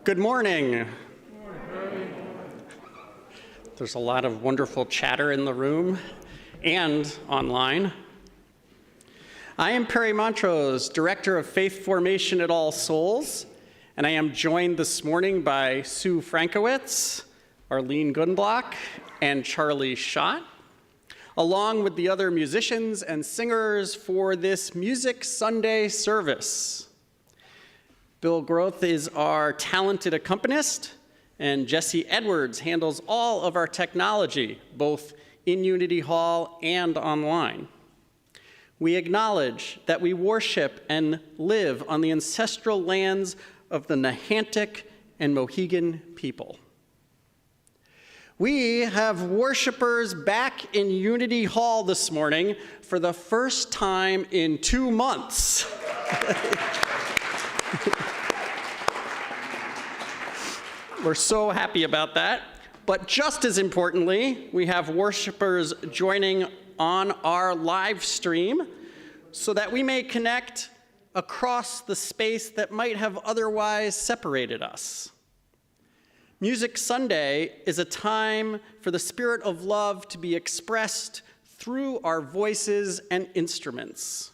Good morning. There's a lot of wonderful chatter in the room and online. I am Perry Montrose, Director of Faith Formation at All Souls, and I am joined this morning by Sue Frankowitz, Arlene Gunblock, and Charlie Schott, along with the other musicians and singers for this Music Sunday service. Bill Groth is our talented accompanist, and Jesse Edwards handles all of our technology, both in Unity Hall and online. We acknowledge that we worship and live on the ancestral lands of the Nahantic and Mohegan people. We have worshipers back in Unity Hall this morning for the first time in 2 months. We're so happy about that. But just as importantly, we have worshipers joining on our live stream so that we may connect across the space that might have otherwise separated us. Music Sunday is a time for the spirit of love to be expressed through our voices and instruments.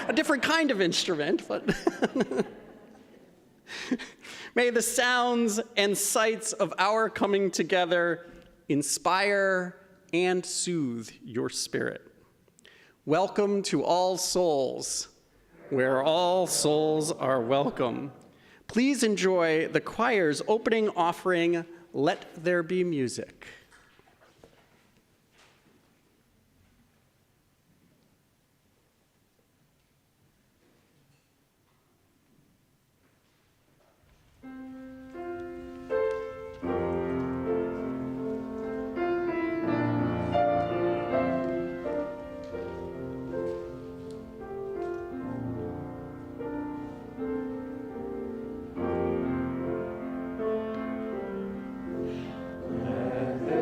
A different kind of instrument, but may the sounds and sights of our coming together inspire and soothe your spirit. Welcome to All Souls, where all souls are welcome. Please enjoy the choir's opening offering, Let There Be Music. Let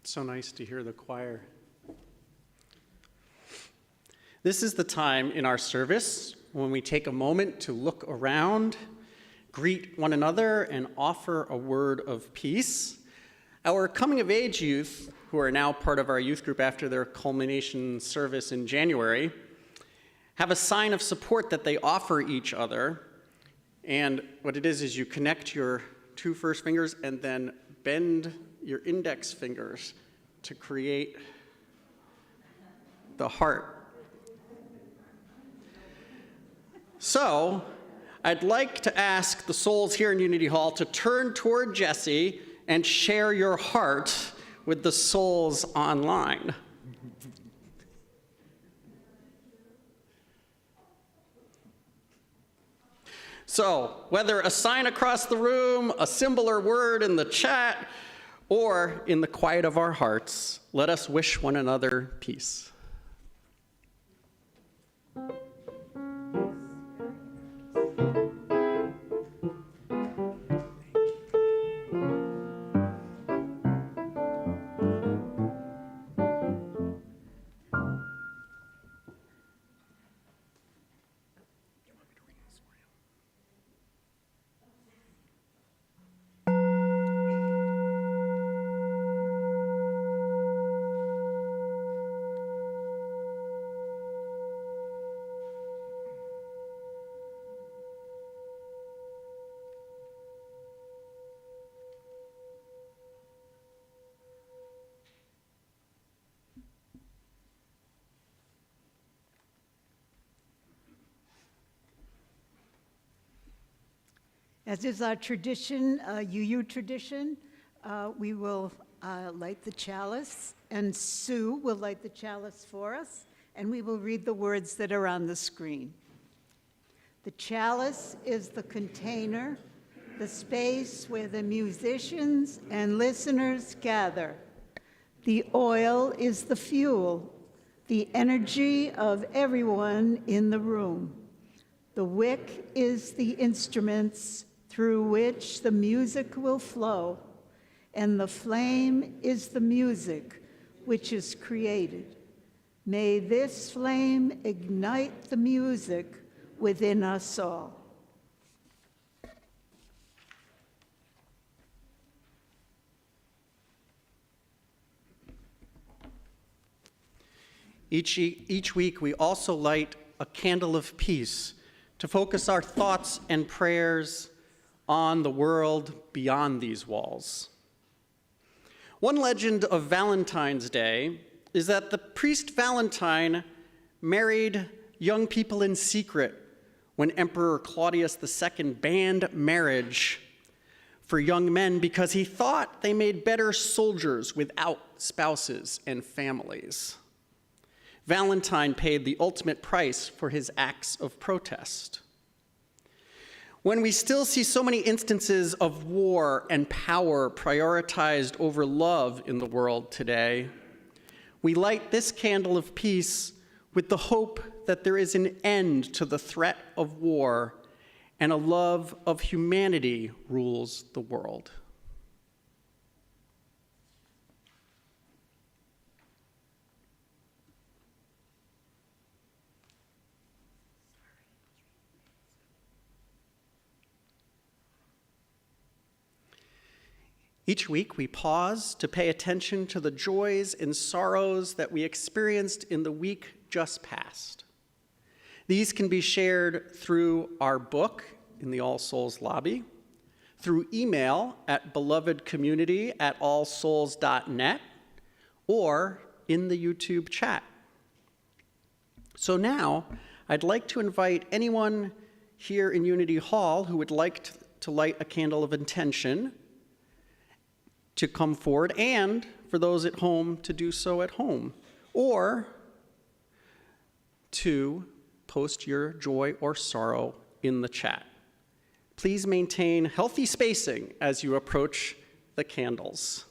It's so nice to hear the choir. This is the time in our service when we take a moment to look around, greet one another, and offer a word of peace. Our coming-of-age youth, who are now part of our youth group after their culmination service in January, have a sign of support that they offer each other. And what it is you connect your two first fingers and then bend your index fingers to create the heart. So, I'd like to ask the souls here in Unity Hall to turn toward Jesse and share your heart with the souls online. So, whether a sign across the room, a symbol or word in the chat, or in the quiet of our hearts, let us wish one another peace. As is our tradition, UU tradition, we will light the chalice, and Sue will light the chalice for us, and we will read the words that are on the screen. The chalice is the container, the space where the musicians and listeners gather. The oil is the fuel, the energy of everyone in the room. The wick is the instruments through which the music will flow, and the flame is the music which is created. May this flame ignite the music within us all. Each week, we also light a candle of peace to focus our thoughts and prayers on the world beyond these walls. One legend of Valentine's Day is that the priest Valentine married young people in secret when Emperor Claudius II banned marriage for young men because he thought they made better soldiers without spouses and families. Valentine paid the ultimate price for his acts of protest. When we still see so many instances of war and power prioritized over love in the world today, we light this candle of peace with the hope that there is an end to the threat of war and a love of humanity rules the world. Each week, we pause to pay attention to the joys and sorrows that we experienced in the week just past. These can be shared through our book in the All Souls lobby, through email at belovedcommunity@allsouls.net, or in the YouTube chat. So now, I'd like to invite anyone here in Unity Hall who would like to light a candle of intention to come forward, and for those at home to do so at home, or to post your joy or sorrow in the chat. Please maintain healthy spacing as you approach the candles.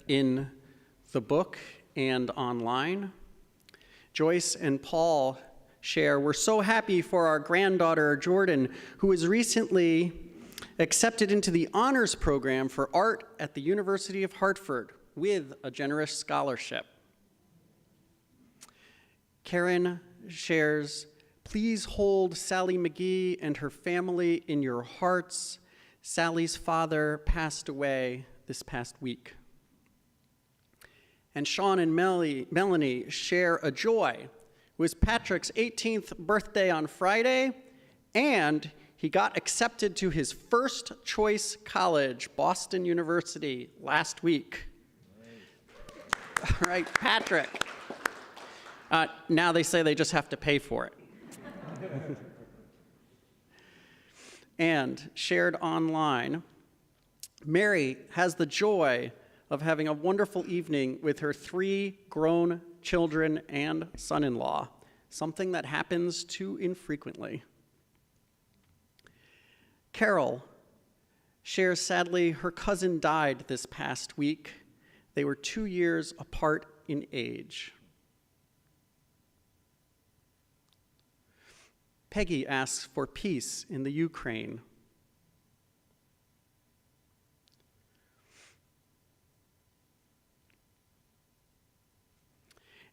in the book and online. Joyce and Paul share, we're so happy for our granddaughter, Jordan, who was recently accepted into the honors program for art at the University of Hartford with a generous scholarship. Karen shares, please hold Sally McGee and her family in your hearts. Sally's father passed away this past week. And Sean and Melanie share a joy. It was Patrick's 18th birthday on Friday, and he got accepted to his first choice college, Boston University, last week. Nice. All right, Patrick. Now they say they just have to pay for it. And shared online, Mary has the joy of having a wonderful evening with her 3 grown children and son-in-law, something that happens too infrequently. Carol shares, sadly, her cousin died this past week. They were 2 years apart in age. Peggy asks for peace in the Ukraine.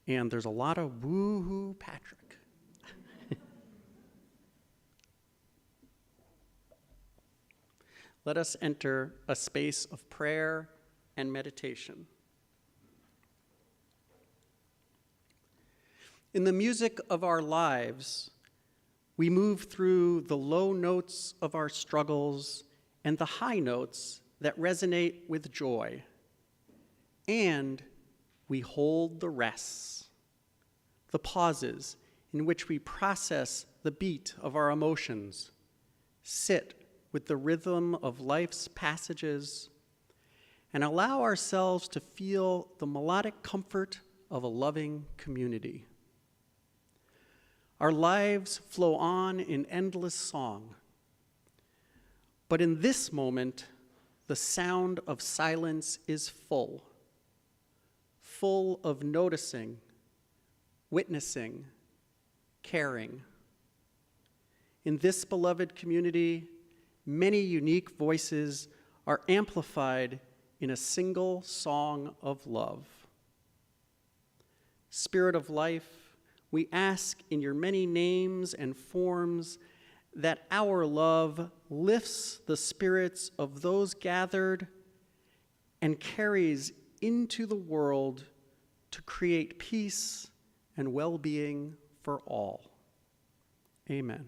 And there's a lot of woo-hoo Patrick. Let us enter a space of prayer and meditation. In the music of our lives, we move through the low notes of our struggles and the high notes that resonate with joy. And we hold the rests, the pauses in which we process the beat of our emotions, sit with the rhythm of life's passages, and allow ourselves to feel the melodic comfort of a loving community. Our lives flow on in endless song, but in this moment, the sound of silence is full of noticing, witnessing, caring. In this beloved community, many unique voices are amplified in a single song of love. Spirit of life, we ask in your many names and forms that our love lifts the spirits of those gathered and carries into the world to create peace and well-being for all. Amen.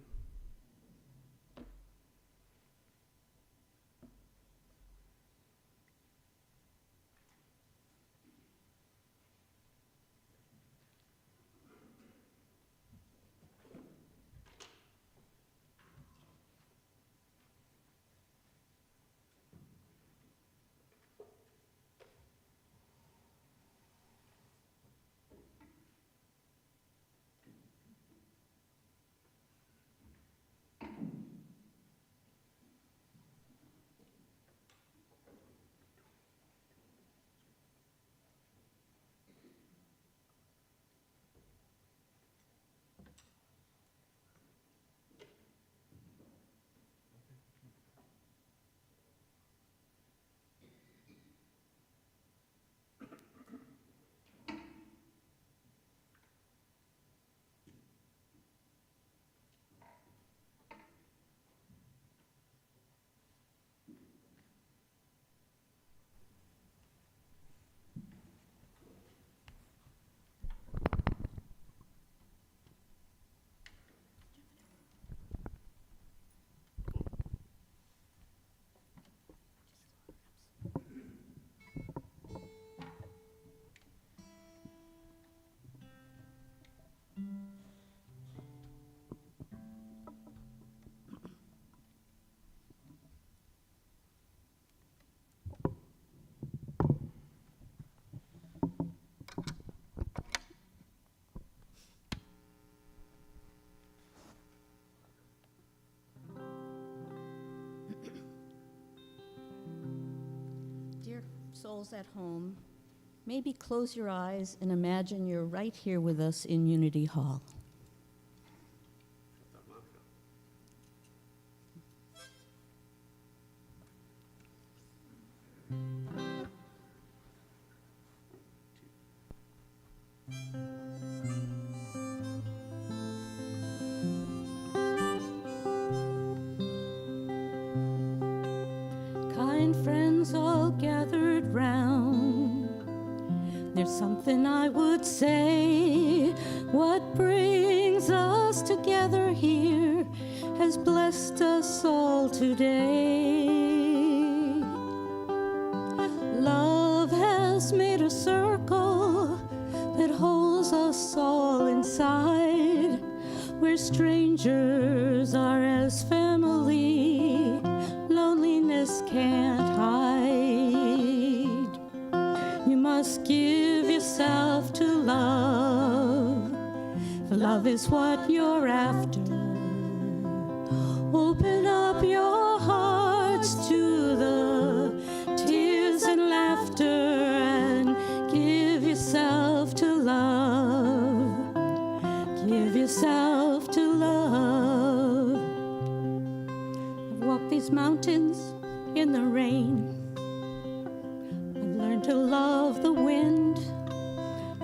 Dear souls at home, Maybe close your eyes and imagine you're right here with us in Unity Hall. Kind friends all gathered round. There's something I would say. What brings us together here has blessed us all today. Love has made a circle that holds us all inside, where strangers are as family, loneliness can't hide. You must give yourself to love, for love is what you're after. Open up your hearts to the tears and laughter and give yourself to love. Give yourself to love. I've walked these mountains in the rain. I've learned to love the wind.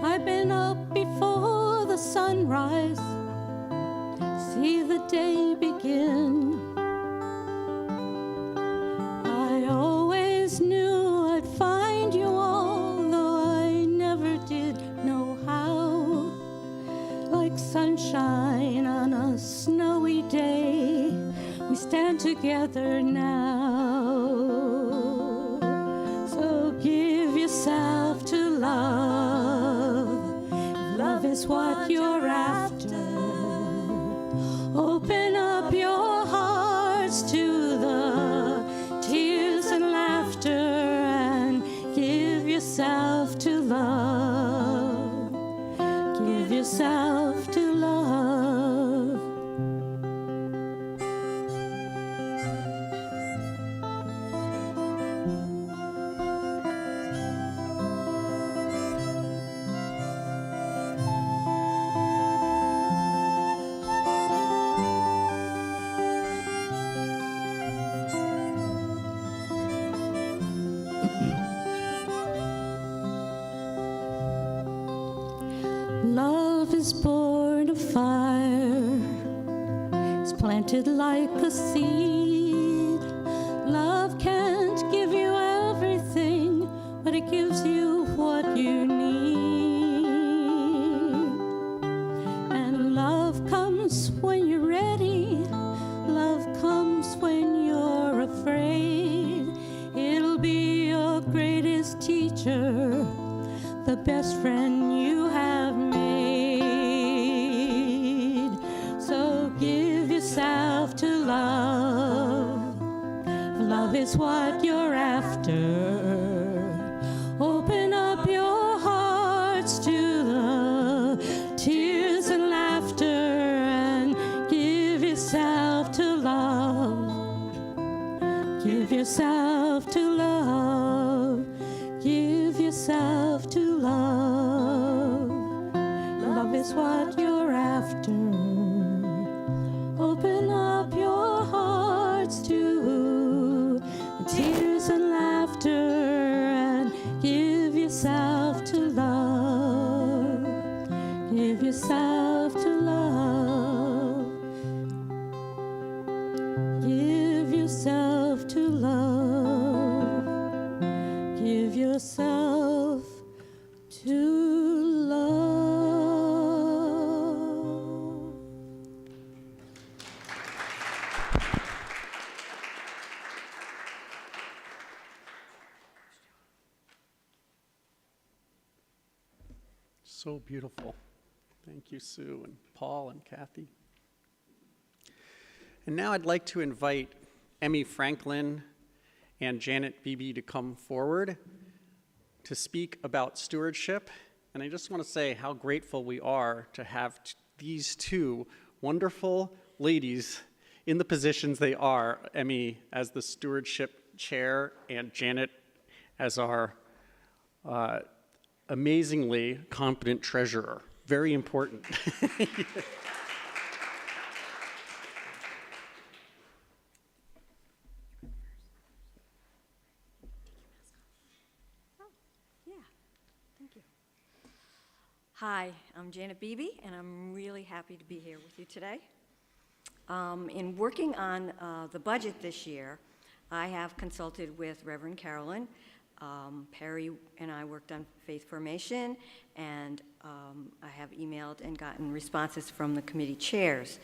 I've been up before the sunrise, see the day begin. I always knew I'd find you all, though I never did know how. Like sunshine on a snowy day, we stand together now. So give yourself to love. Love is what you're after. Open up your hearts to the tears and laughter and give yourself to love. Give yourself to love. Love is born of fire. It's planted like a seed. Love can't give you everything, but it gives you what you need. And love comes when you're ready. Love comes when you're afraid. It'll be your greatest teacher, the best friend you have made. So give yourself to love. Love is what you're after. Open up your hearts to the tears and laughter and give yourself to love. Give yourself to love. Give yourself to love. Love is what you're after. Open up your hearts to the tears and laughter and give yourself to love. Give yourself to love. Give yourself to love. Give yourself to love. So beautiful. Thank you, Sue and Paul and Kathy. And now I'd like to invite Emmy Franklin and Janet Beebe to come forward to speak about stewardship. And I just want to say how grateful we are to have these two wonderful ladies in the positions they are, Emmy as the stewardship chair and Janet as our amazingly competent treasurer. Very important. Hi, I'm Janet Beebe, and I'm really happy to be here with you today. In working on the budget this year, I have consulted with Reverend Carolyn. Perry and I worked on faith formation, and I have emailed and gotten responses from the committee chairs.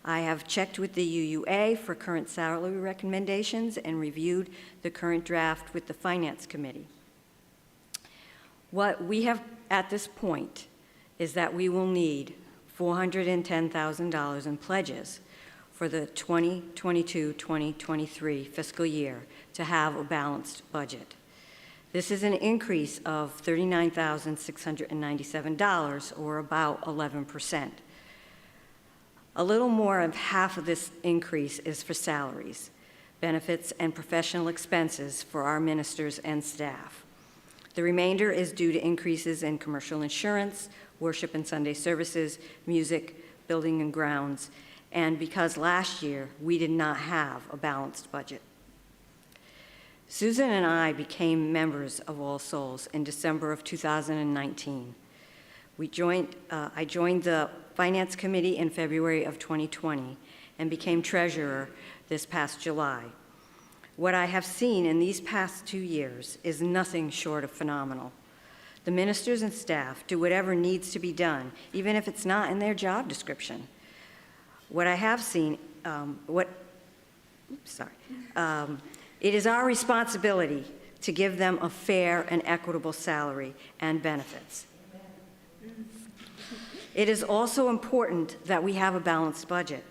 I have checked with the UUA for current salary recommendations and reviewed the current draft with the Finance Committee. What we have at this point is that we will need $410,000 in pledges for the 2022-2023 fiscal year to have a balanced budget. This is an increase of $39,697, or about 11%. A little more of half of this increase is for salaries, benefits, and professional expenses for our ministers and staff. The remainder is due to increases in commercial insurance, worship and Sunday services, music, building and grounds, and because last year we did not have a balanced budget. Susan and I became members of All Souls in December of 2019. I joined the Finance Committee in February of 2020 and became treasurer this past July. What I have seen in these past 2 years is nothing short of phenomenal. The ministers and staff do whatever needs to be done, even if it's not in their job description. What I have seen, it is our responsibility to give them a fair and equitable salary and benefits. It is also important that we have a balanced budget.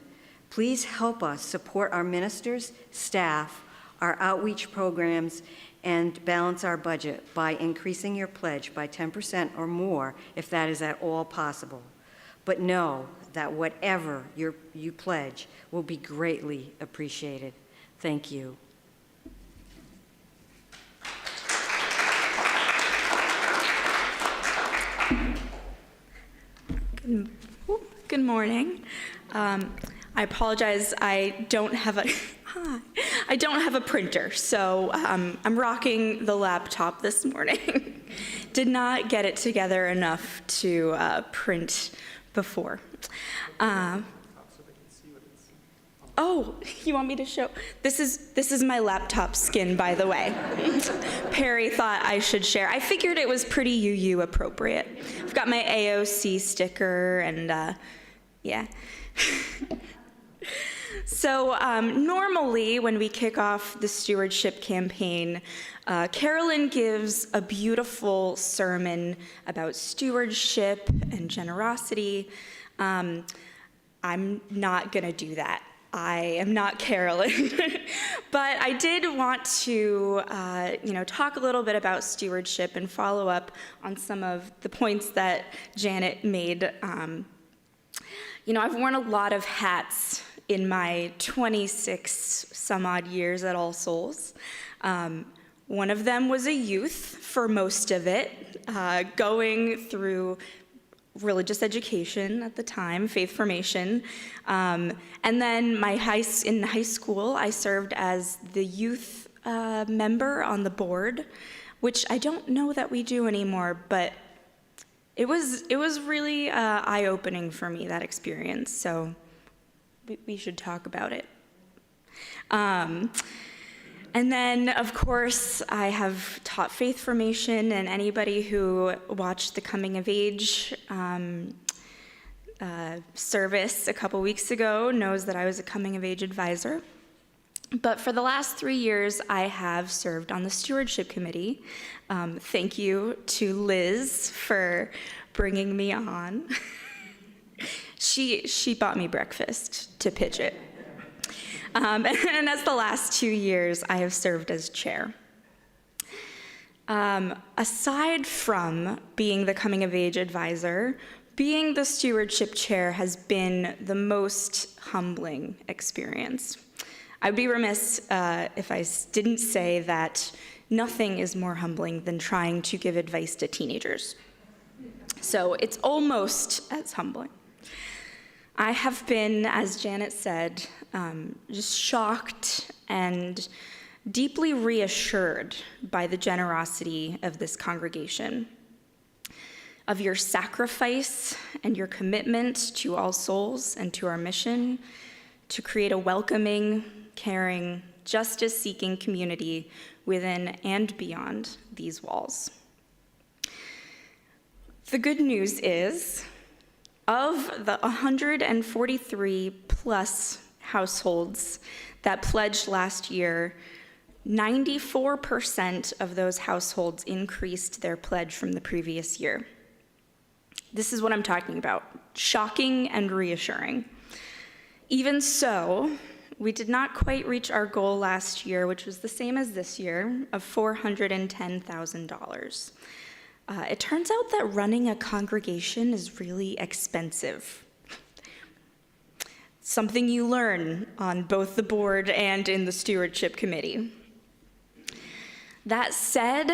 Please help us support our ministers, staff, our outreach programs, and balance our budget by increasing your pledge by 10% or more if that is at all possible. But know that whatever you pledge will be greatly appreciated. Thank you. Good morning. I apologize. I don't have a printer, so I'm rocking the laptop this morning. Did not get it together enough to print before. Oh, you want me to show? This is my laptop skin, by the way. Perry thought I should share. I figured it was pretty UU appropriate. I've got my AOC sticker and yeah. So normally when we kick off the stewardship campaign, Carolyn gives a beautiful sermon about stewardship and generosity. I'm not gonna do that. I am not Carolyn, but I did want to, talk a little bit about stewardship and follow up on some of the points that Janet made. I've worn a lot of hats in my 26 some odd years at All Souls. One of them was a youth for most of it, going through religious education at the time, faith formation. And then in high school, I served as the youth member on the board, which I don't know that we do anymore, but it was really eye-opening for me, that experience, so we should talk about it. And then, of course, I have taught faith formation, and anybody who watched the Coming of Age service a couple weeks ago knows that I was a Coming of Age advisor. But for the last 3 years, I have served on the Stewardship Committee. Thank you to Liz for bringing me on. She bought me breakfast to pitch it. And as the last 2 years, I have served as chair. Aside from being the Coming of Age advisor, being the stewardship chair has been the most humbling experience. I'd be remiss if I didn't say that Nothing is more humbling than trying to give advice to teenagers. So it's almost as humbling. I have been, as Janet said, just shocked and deeply reassured by the generosity of this congregation, of your sacrifice and your commitment to All Souls and to our mission to create a welcoming, caring, justice-seeking community within and beyond these walls. The good news is, of the 143 plus households that pledged last year, 94% of those households increased their pledge from the previous year. This is what I'm talking about, shocking and reassuring. Even so, we did not quite reach our goal last year, which was the same as this year, of $410,000. It turns out that running a congregation is really expensive. Something you learn on both the board and in the stewardship committee. That said,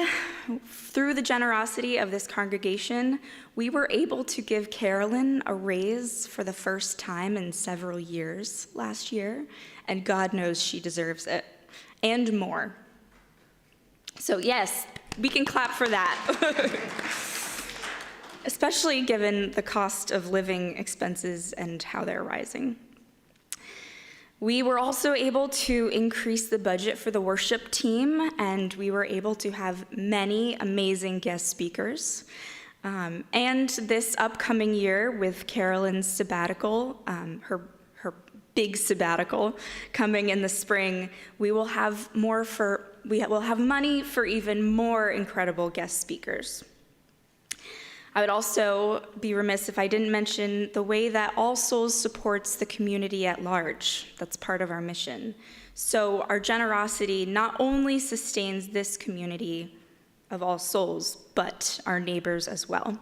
through the generosity of this congregation, we were able to give Carolyn a raise for the first time in several years last year, and God knows she deserves it, and more. So yes, we can clap for that. Especially given the cost of living expenses and how they're rising. We were also able to increase the budget for the worship team, and we were able to have many amazing guest speakers. And this upcoming year, with Carolyn's sabbatical, her big sabbatical coming in the spring, we will have money for even more incredible guest speakers. I would also be remiss if I didn't mention the way that All Souls supports the community at large. That's part of our mission. So our generosity not only sustains this community of All Souls, but our neighbors as well.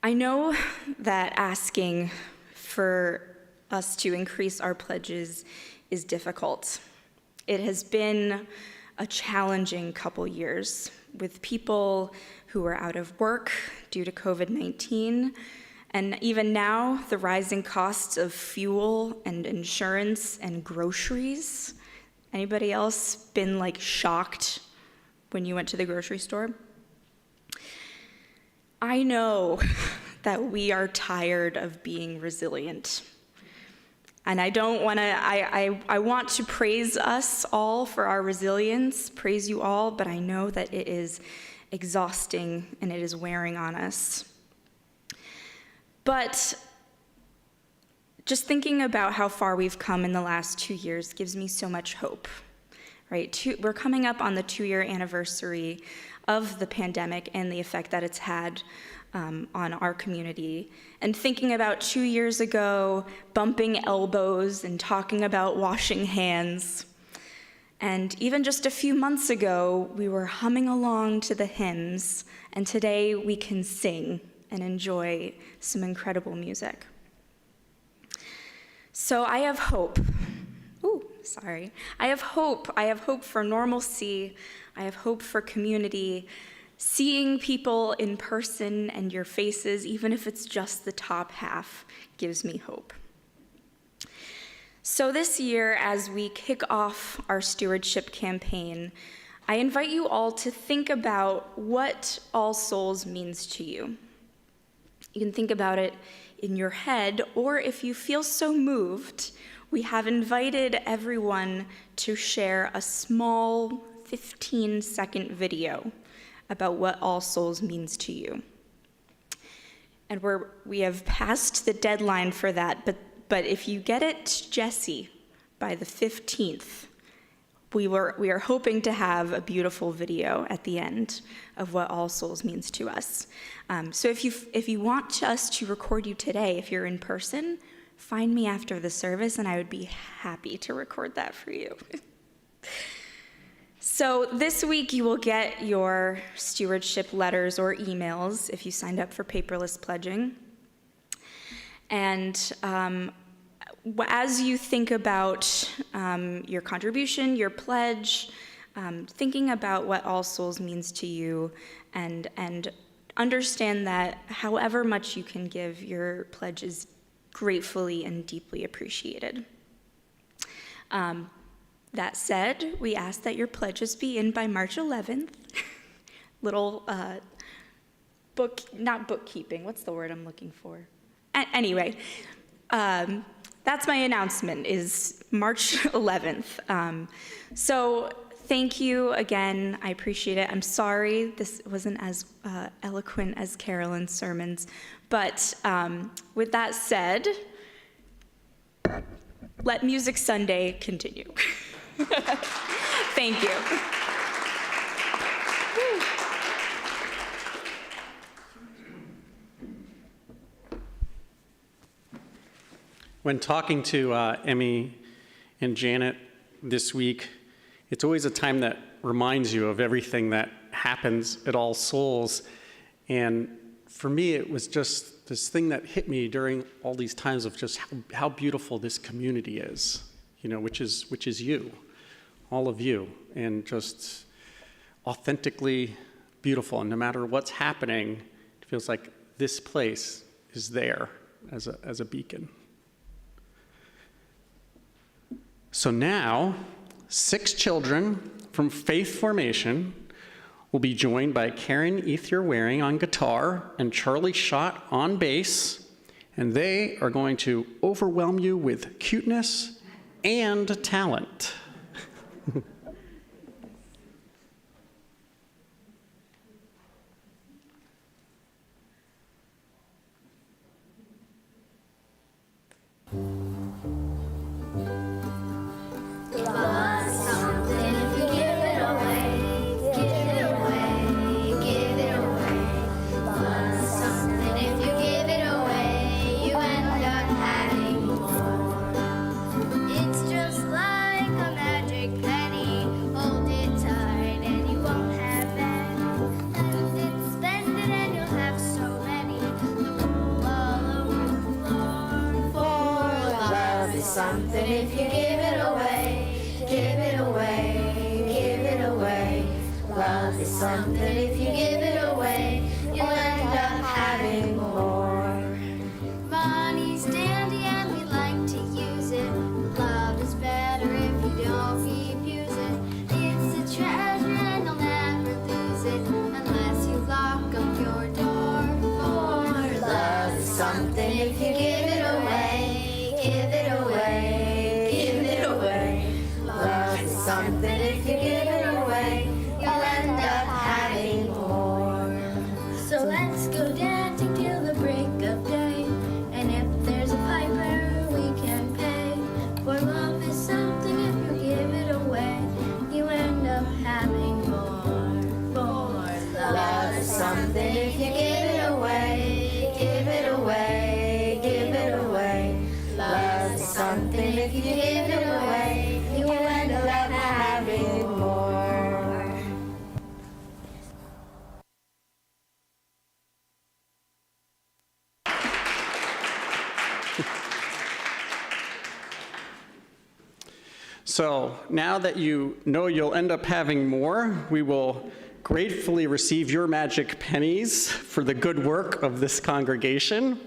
I know that asking for us to increase our pledges is difficult. It has been a challenging couple years with people who are out of work due to COVID-19, and even now, the rising costs of fuel and insurance and groceries. Anybody else been shocked when you went to the grocery store? I know that we are tired of being resilient. And I want to praise us all for our resilience, praise you all, but I know that it is exhausting and it is wearing on us. But just thinking about how far we've come in the last 2 years gives me so much hope, right? We're coming up on the 2-year anniversary of the pandemic and the effect that it's had on our community. And thinking about 2 years ago, bumping elbows and talking about washing hands. And even just a few months ago, we were humming along to the hymns, and today we can sing and enjoy some incredible music. So I have hope. I have hope. I have hope for normalcy. I have hope for community. Seeing people in person and your faces, even if it's just the top half, gives me hope. So this year, as we kick off our stewardship campaign, I invite you all to think about what All Souls means to you. You can think about it in your head, or if you feel so moved, we have invited everyone to share a small 15-second video about what All Souls means to you. And we have passed the deadline for that, but if you get it to Jesse by the 15th, we are hoping to have a beautiful video at the end of what All Souls means to us. So if you want us to record you today, if you're in person, find me after the service and I would be happy to record that for you. So this week you will get your stewardship letters or emails if you signed up for paperless pledging. And as you think about your contribution, your pledge, thinking about what All Souls means to you, and understand that however much you can give, your pledge is gratefully and deeply appreciated. That said, we ask that your pledges be in by March 11th. Little not bookkeeping, what's the word I'm looking for? Anyway, that's my announcement, is March 11th. So thank you again, I appreciate it. I'm sorry this wasn't as eloquent as Carolyn's sermons, but with that said, let Music Sunday continue. Thank you. When talking to Emmy and Janet this week, it's always a time that reminds you of everything that happens at All Souls. And for me, it was just this thing that hit me during all these times of just how beautiful this community is, which is you, all of you, and just authentically beautiful. And no matter what's happening, it feels like this place is there as a beacon. So now, 6 children from Faith Formation will be joined by Karen Ethier-Waring on guitar and Charlie Schott on bass, and they are going to overwhelm you with cuteness and talent. Something if you give it away, give it away, give it away. Love is something if you give it away, you'll end up having more. Money's dandy and we like to use it. Love is better if you don't keep using. It's a treasure and you'll never lose it unless you lock up your door. For love is something if you give it away, give it away, give it away. Love is something if you give it away, you'll end up having more. So let's go dancing till the break of day, and if there's a piper we can pay. For love is something if you give it away, you end up having more. For love is something if you give it away, give it away, give it away. Love is something if you give it away, you end up having more. So now that you know you'll end up having more, we will gratefully receive your magic pennies for the good work of this congregation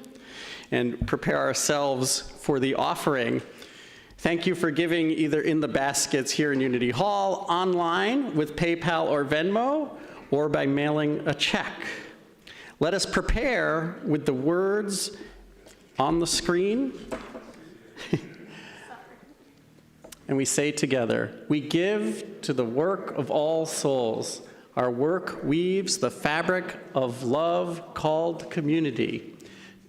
and prepare ourselves for the offering. Thank you for giving either in the baskets here in Unity Hall, online with PayPal or Venmo, or by mailing a check. Let us prepare with the words on the screen. And we say together, we give to the work of all souls. Our work weaves the fabric of love called community.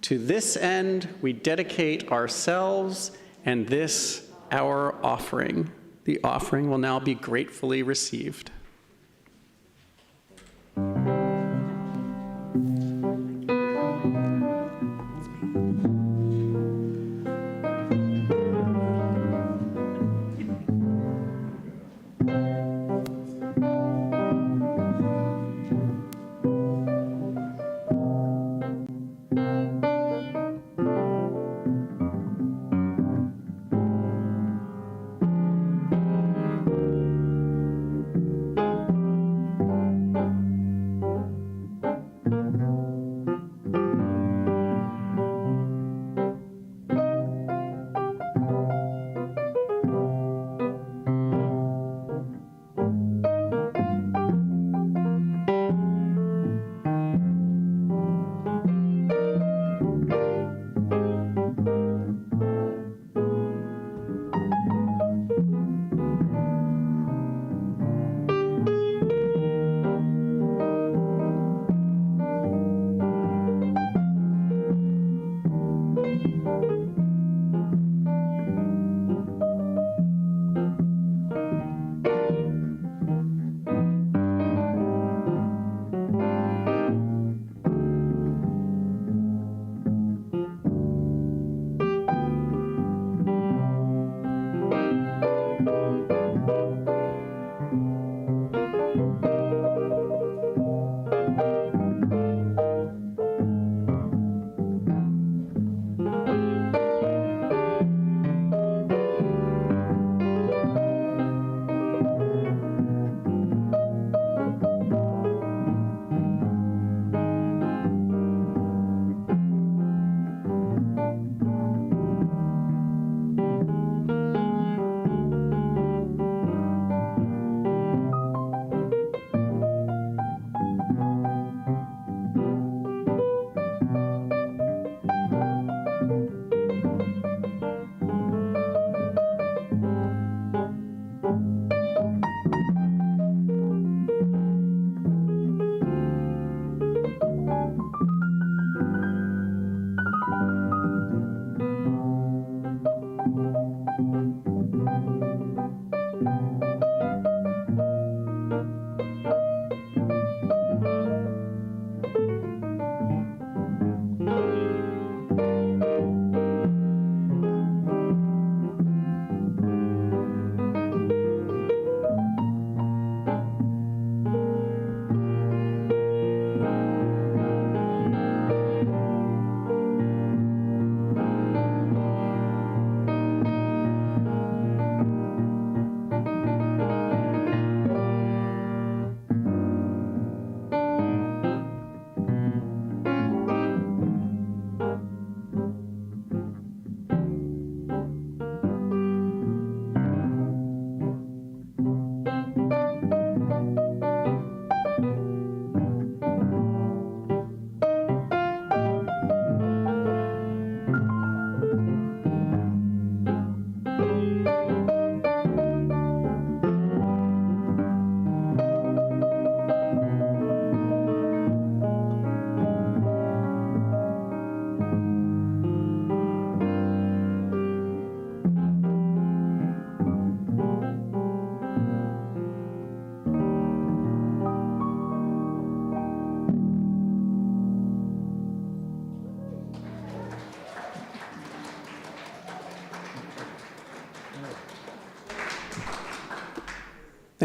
To this end, we dedicate ourselves and this our offering. The offering will now be gratefully received.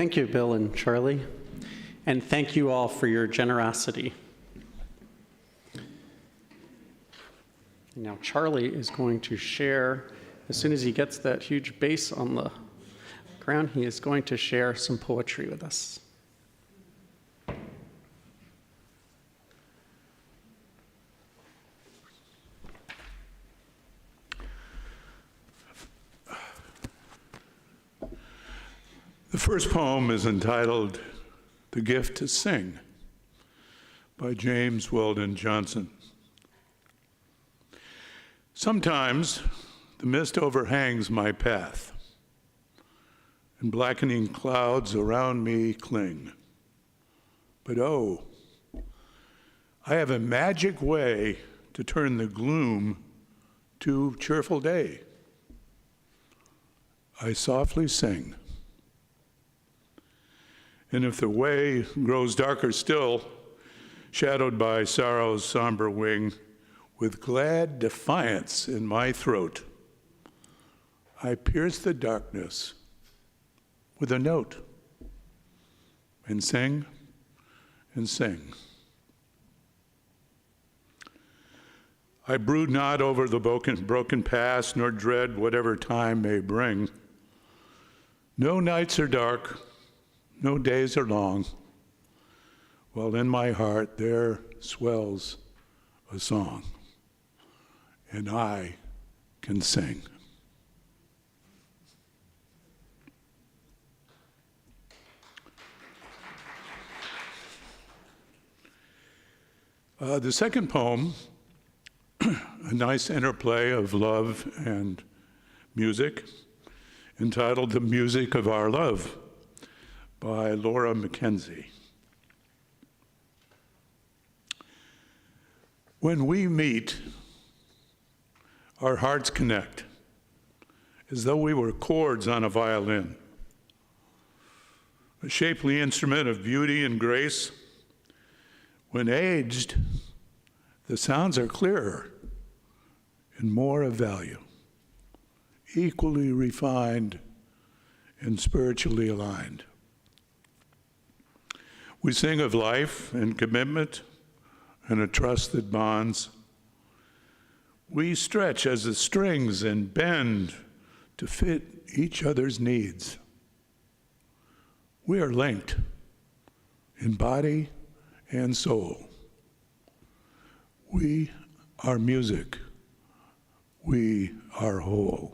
Thank you, Bill and Charlie. And thank you all for your generosity. Now Charlie is going to share, as soon as he gets that huge bass on the ground, he is going to share some poetry with us. The first poem is entitled "The Gift to Sing" by James Weldon Johnson. Sometimes the mist overhangs my path, and blackening clouds around me cling. But oh, I have a magic way to turn the gloom to cheerful day. I softly sing. And if the way grows darker still, shadowed by sorrow's somber wing, with glad defiance in my throat, I pierce the darkness with a note and sing and sing. I brood not over the broken past, nor dread whatever time may bring. No nights are dark, no days are long, while in my heart there swells a song, and I can sing. The second poem, a nice interplay of love and music, entitled "The Music of Our Love" by Laura Mackenzie. When we meet, our hearts connect, as though we were chords on a violin, a shapely instrument of beauty and grace. When aged, the sounds are clearer and more of value, equally refined and spiritually aligned. We sing of life and commitment and a trust that bonds. We stretch as the strings and bend to fit each other's needs. We are linked in body and soul. We are music. We are whole.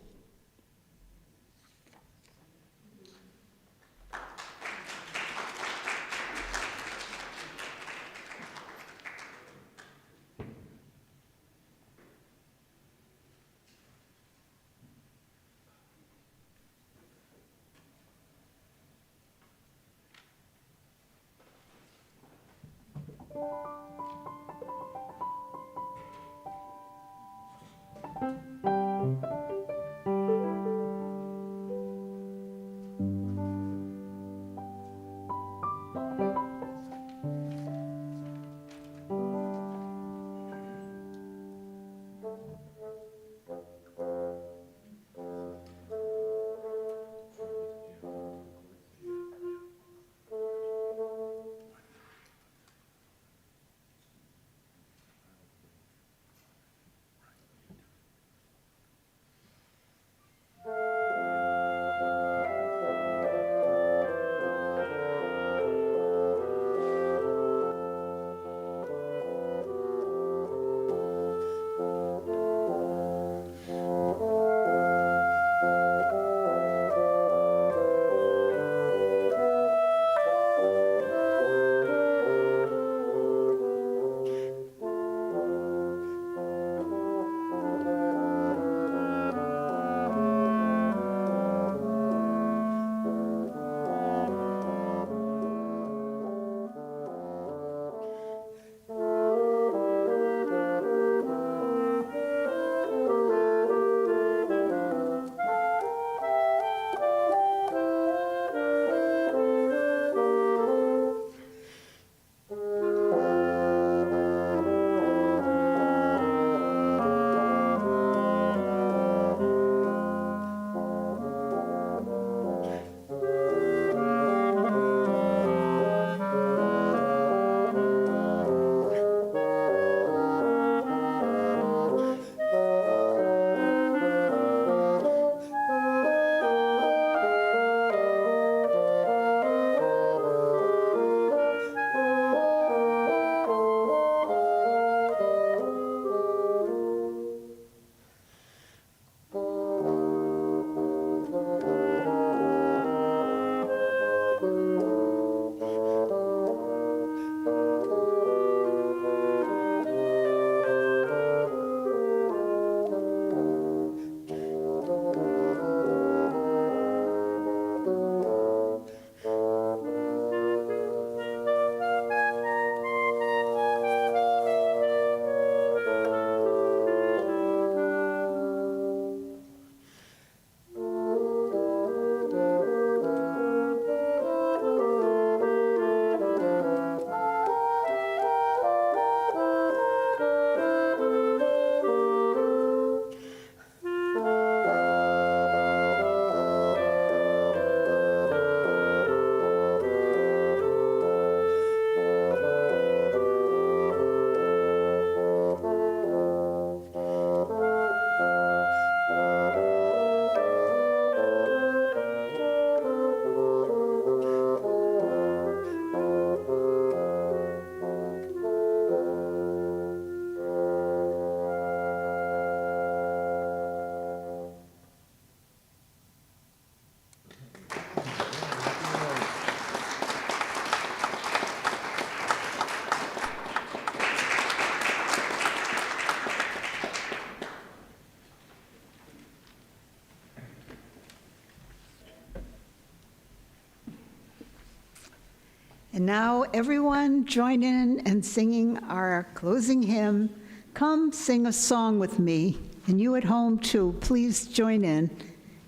And now everyone join in and singing our closing hymn, Come Sing a Song with Me. And you at home too, please join in.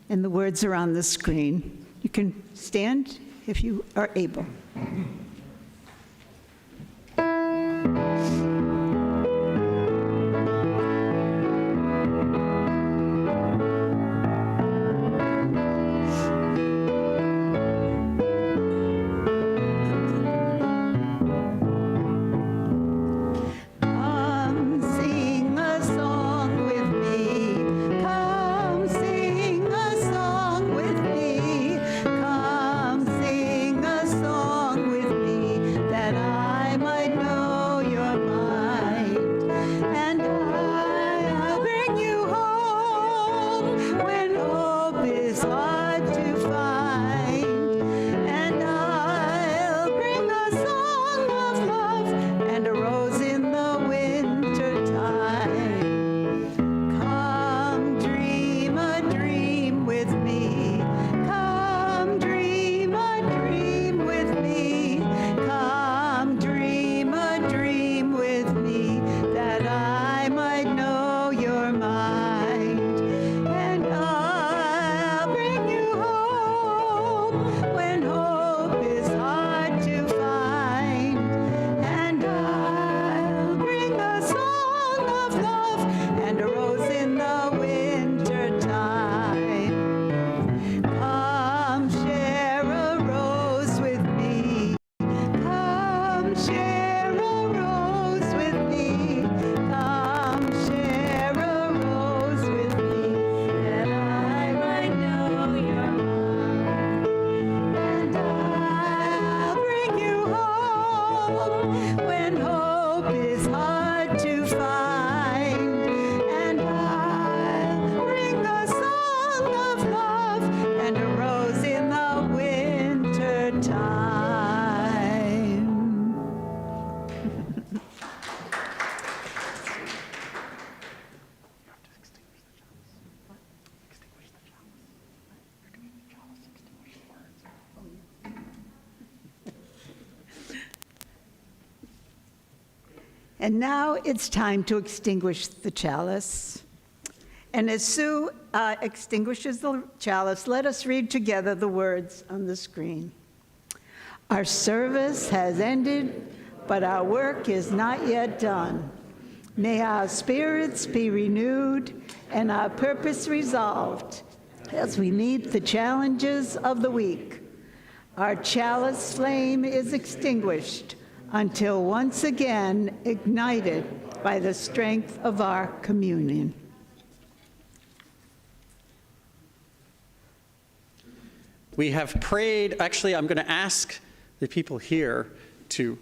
And the words are on the screen. You can stand if you are able. And now it's time to extinguish the chalice. And as Sue extinguishes the chalice, let us read together the words on the screen. Our service has ended, but our work is not yet done. May our spirits be renewed and our purpose resolved as we meet the challenges of the week. Our chalice flame is extinguished until once again ignited by the strength of our communion. We have prayed. Actually, I'm going to ask the people here to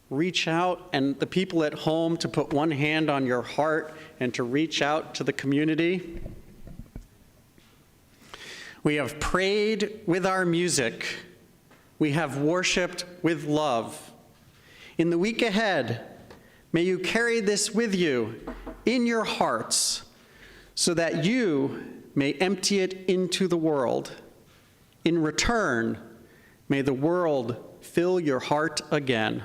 reach out and the people at home to put one hand on your heart and to reach out to the community. We have prayed with our music. We have worshiped with love. In the week ahead, may you carry this with you in your hearts so that you may empty it into the world. In return, may the world fill your heart again.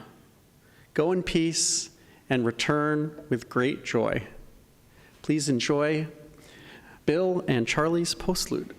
Go in peace and return with great joy. Please enjoy Bill and Charlie's postlude.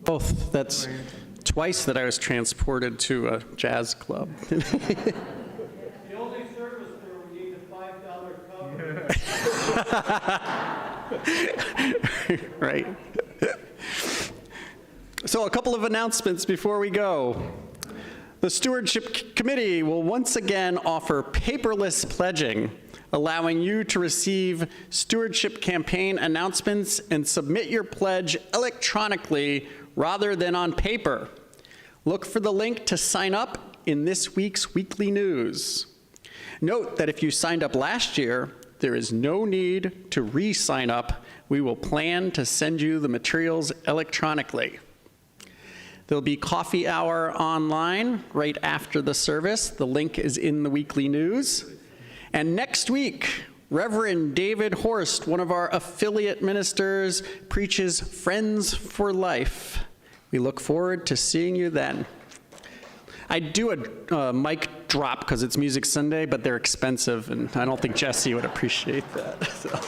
Both. That's twice that I was transported to a jazz club. The only service where we need a $5 cover. Right. So a couple of announcements before we go. The Stewardship Committee will once again offer paperless pledging, allowing you to receive stewardship campaign announcements and submit your pledge electronically rather than on paper. Look for the link to sign up in this week's weekly news. Note that if you signed up last year, there is no need to re-sign up. We will plan to send you the materials electronically. There'll be coffee hour online right after the service. The link is in the weekly news. And next week, Reverend David Horst, one of our affiliate ministers, preaches Friends for Life. We look forward to seeing you then. I do a mic drop because it's Music Sunday, but they're expensive, and I don't think Jesse would appreciate that. So.